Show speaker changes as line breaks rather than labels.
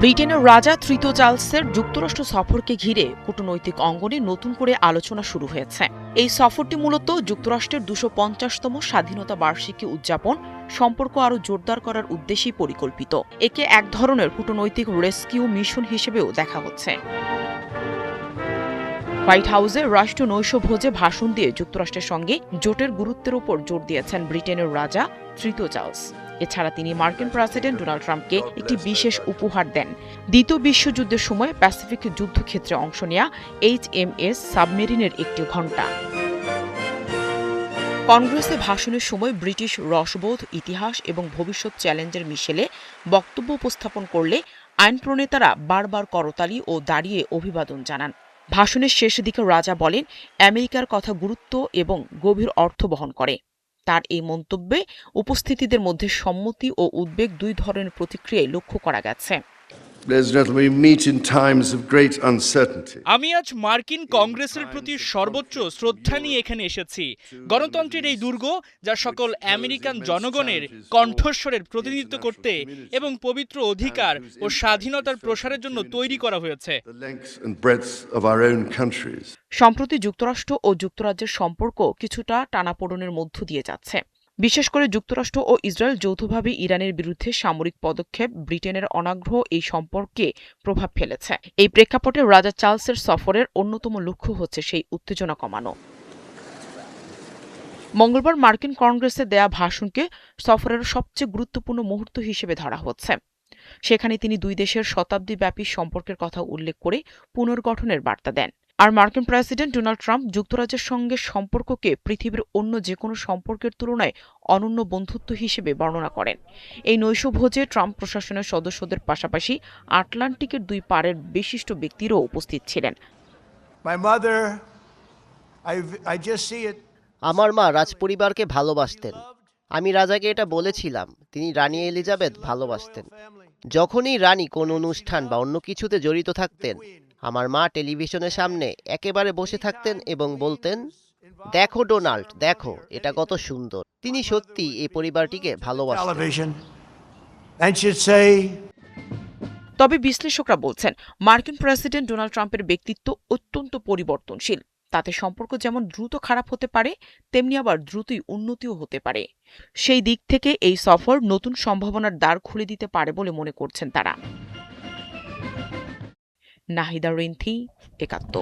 ব্রিটেনের রাজা তৃতীয় চার্লসের যুক্তরাষ্ট্র সফরকে ঘিরে কূটনৈতিক অঙ্গনে নতুন করে আলোচনা শুরু হয়েছে। এই সফরটি মূলত যুক্তরাষ্ট্রের ২৫০তম স্বাধীনতা বার্ষিকী উদযাপন সম্পর্ক আরও জোরদার করার উদ্দেশ্যেই পরিকল্পিত। একে এক ধরনের কূটনৈতিক রেস্কিউ মিশন হিসেবেও দেখা হচ্ছে। হোয়াইট হাউসে রাষ্ট্র নৈশভোজে ভাষণ দিয়ে যুক্তরাষ্ট্রের সঙ্গে জোটের গুরুত্বের উপর জোর দিয়েছেন ব্রিটেনের রাজা তৃতীয় চার্লস। এছাড়া তিনি মার্কিন প্রেসিডেন্ট ডোনাল্ড ট্রাম্পকে একটি বিশেষ উপহার দেন। দ্বিতীয় বিশ্বযুদ্ধের সময় প্যাসিফিক যুদ্ধক্ষেত্রে অংশ নেয়া HMS সাবমেরিনের একটি ঘণ্টা। কংগ্রেসে ভাষণের সময় ব্রিটিশ রসবোধ, ইতিহাস এবং ভবিষ্যৎ চ্যালেঞ্জের মিশেলে বক্তব্য উপস্থাপন করলে আইন প্রণেতারা বারবার করতালি ও দাঁড়িয়ে অভিবাদন জানান। ভাষণের শেষ দিকে রাজা বলেন, আমেরিকার কথা গুরুত্ব এবং গভীর অর্থ বহন করে। তার এই মন্তব্যে উপস্থিতিদের মধ্যে সম্মতি ও উদ্বেগ দুই ধরনের প্রতিক্রিয়ায় লক্ষ্য করা গেছে।
আমি আজ মার্কিন কংগ্রেসের প্রতি সর্বোচ্চ শ্রদ্ধা নিয়ে এখানে এসেছি। গণতন্ত্রের এই দুর্গ, যা সকল আমেরিকান জনগণের কণ্ঠস্বরের প্রতিনিধিত্ব করতে এবং পবিত্র অধিকার ও স্বাধীনতার প্রসারের জন্য তৈরি করা হয়েছে।
সম্প্রতি যুক্তরাষ্ট্র ও যুক্তরাজ্যের সম্পর্ক কিছুটা টানাপোড়েনের মধ্য দিয়ে যাচ্ছে। বিশেষ করে যুক্তরাষ্ট্র ও ইসরায়েল যৌথভাবে ইরানের বিরুদ্ধে সামরিক পদক্ষেপ ব্রিটেনের অনাগ্রহ এই সম্পর্কে প্রভাব ফেলেছে। এই প্রেক্ষাপটে রাজা চার্লসের সফরের অন্যতম লক্ষ্য হচ্ছে সেই উত্তেজনা কমানো। মঙ্গলবার মার্কিন কংগ্রেসে দেয়া ভাষণকে সফরের সবচেয়ে গুরুত্বপূর্ণ মুহূর্ত হিসেবে ধরা হচ্ছে। সেখানে তিনি দুই দেশের শতাব্দীব্যাপী সম্পর্কের কথা উল্লেখ করে পুনর্গঠনের বার্তা দেন। আর মার্কিন প্রেসিডেন্ট ডোনাল্ড ট্রাম্প যুক্তরাজ্যের সঙ্গে সম্পর্ককে পৃথিবীর অন্য যেকোনো সম্পর্কের তুলনায় অনন্য বন্ধুত্ব হিসেবে বর্ণনা করেন। এই নৈশভোজে ট্রাম্প প্রশাসনের সদস্যদের পাশাপাশি আটলান্টিকের দুই পারের বিশিষ্ট ব্যক্তিরাও উপস্থিত ছিলেন।
আমার মা রাজপরিবারকে ভালোবাসতেন। আমি রাজাকে এটা বলেছিলাম, তিনি রানী এলিজাবেথ ভালোবাসতেন। যখনই রানী কোনো অনুষ্ঠান বা অন্য কিছুতে জড়িত থাকতেন, আমার মা টেলিভিশনের সামনে একেবারে বসে থাকতেন এবং বলতেন, দেখো ডোনাল্ড, দেখো এটা কত সুন্দর। তিনি সত্যি এই পরিবারটিকে ভালোবাসতেন।
তবে বিশ্লেষকরা বলছেন, মার্কিন প্রেসিডেন্ট ডোনাল্ড ট্রাম্পের ব্যক্তিত্ব অত্যন্ত পরিবর্তনশীল। তাতে সম্পর্ক যেমন দ্রুত খারাপ হতে পারে, তেমনি আবার দ্রুতই উন্নতিও হতে পারে। সেই দিক থেকে এই সফর নতুন সম্ভাবনার দ্বার খুলে দিতে পারে বলে মনে করছেন তারা। নাহিদা রিন্থি, ৭১।